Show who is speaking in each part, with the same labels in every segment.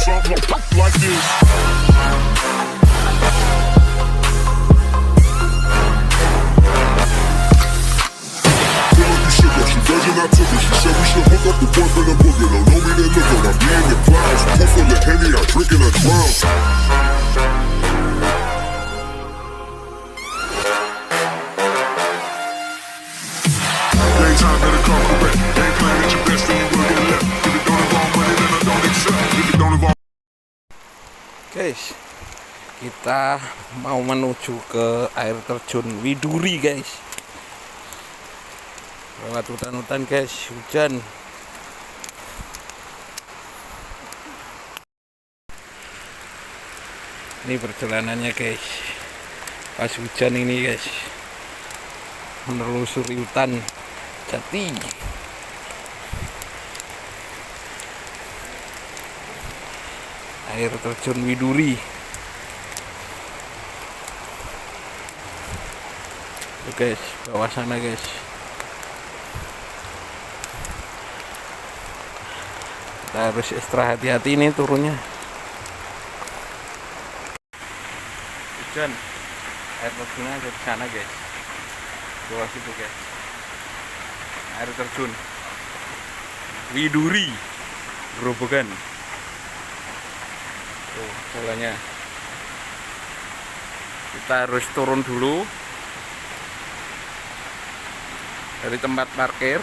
Speaker 1: something like this. She virgin, I took it. She said we should hook up the boyfriend and booger. Don't know me, they look up. I be in the clouds. Pool full of Henny, I drink and I drown. Daytime better come correct. Ain't playing at your best, then you will get left. If it don't involve money, then I don't accept. If it don't involve...
Speaker 2: Guys, kita mau menuju ke air terjun Widuri guys. Lewat hutan-hutan guys, hujan. Ini perjalanannya guys, pas hujan ini guys, menelusuri hutan jati. Air terjun Widuri. Tuh guys, bawah sana guys. Kita harus ekstra hati-hati ini turunnya. Hujan, air terjunnya ada di sana guys, bawah situ guys, air terjun Widuri, Grobogan. Tuh jalannya, kita harus turun dulu dari tempat parkir.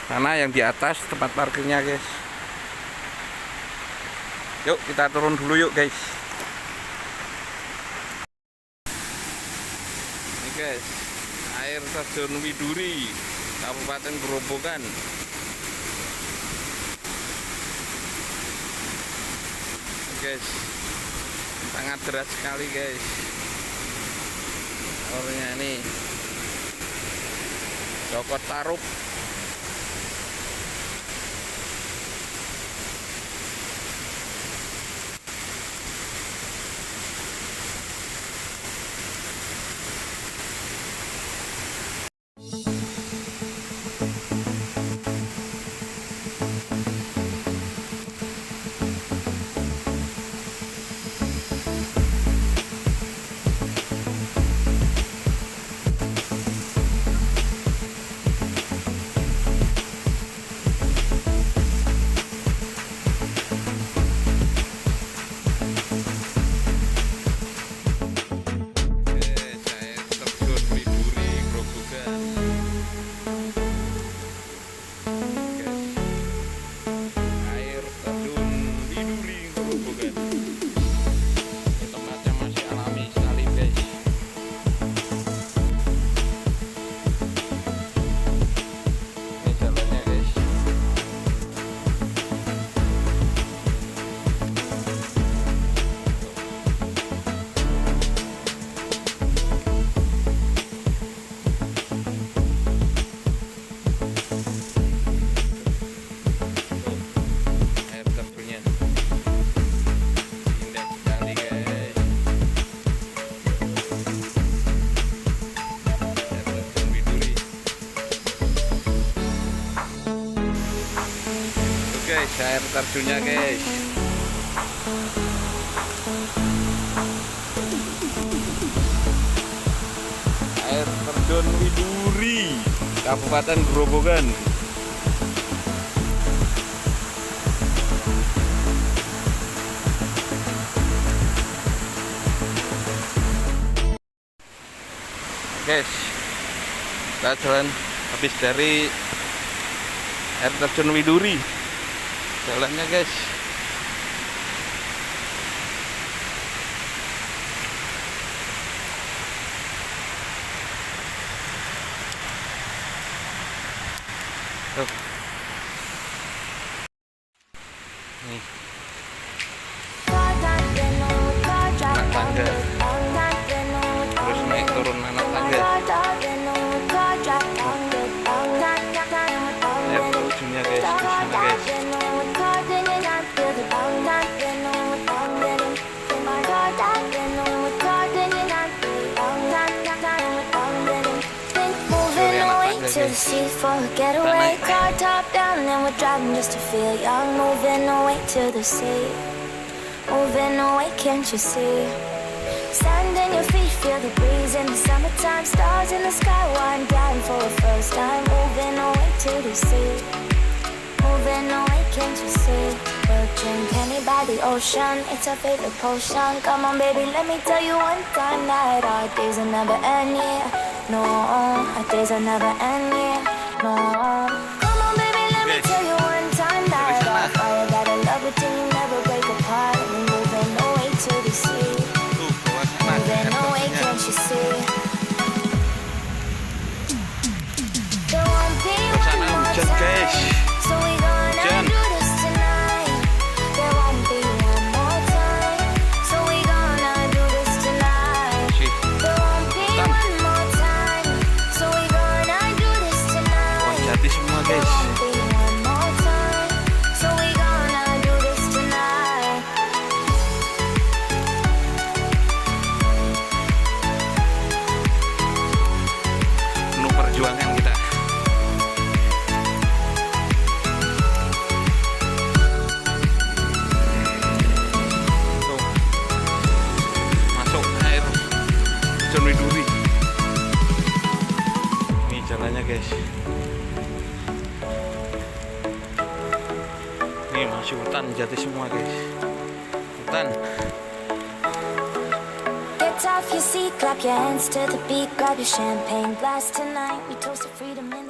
Speaker 2: Sana yang di atas tempat parkirnya guys. Yuk kita turun dulu yuk guys. Ini guys, air terjun Widuri, Kabupaten Grobogan. Guys, sangat deras sekali guys. Airnya ini Joko Tarub. Guys, air terjunnya guys. Air terjun Widuri, Kabupaten Grobogan. Guys, kita jalan habis dari air terjun Widuri. Jalannya guys, tuh. Nih anak tangga, terus naik turun anak tangga. Air terjunnya guys, di sana guys. guys.
Speaker 3: sea for a getaway. Car top down and we're driving just to feel young. Moving away to the sea. Moving away, can't you see? Sand in your feet, feel the breeze in the summertime. Stars in the sky, wind down for the first time. Moving away to the sea. Moving away, can't you see? We'll drink honey by the ocean. It's our favorite potion. Come on, baby, let me tell you one time that our days will never end, yeah. No, our days will never end, yeah. No. Come on, baby, let me tell you one time that our fire, that our love will never break apart. We're moving away to the sea.
Speaker 2: Tuh, bawah sana ada
Speaker 3: Moving away,
Speaker 2: airportnya.
Speaker 3: can't you see? There won't be
Speaker 2: Bawah sana
Speaker 3: one more
Speaker 2: hujan, guys.
Speaker 3: time. So we gonna
Speaker 2: Hujan.
Speaker 3: do this tonight. There won't be one more time. So we gonna do this tonight.
Speaker 2: Sih,
Speaker 3: There won't be
Speaker 2: Hutan.
Speaker 3: one more time. So we gonna do this
Speaker 2: pohon
Speaker 3: tonight.
Speaker 2: jati semua
Speaker 3: There
Speaker 2: guys.
Speaker 3: won't be one more time. So we gonna do this tonight.
Speaker 2: Penuh perjuangan kita. Tuh, masuk air John Widuri. Ini jalannya guys. Ini masih hutan jati semua guys. Hutan.
Speaker 3: Get off your seat, clap your hands to the beat, grab your champagne glass tonight. We toast to freedom in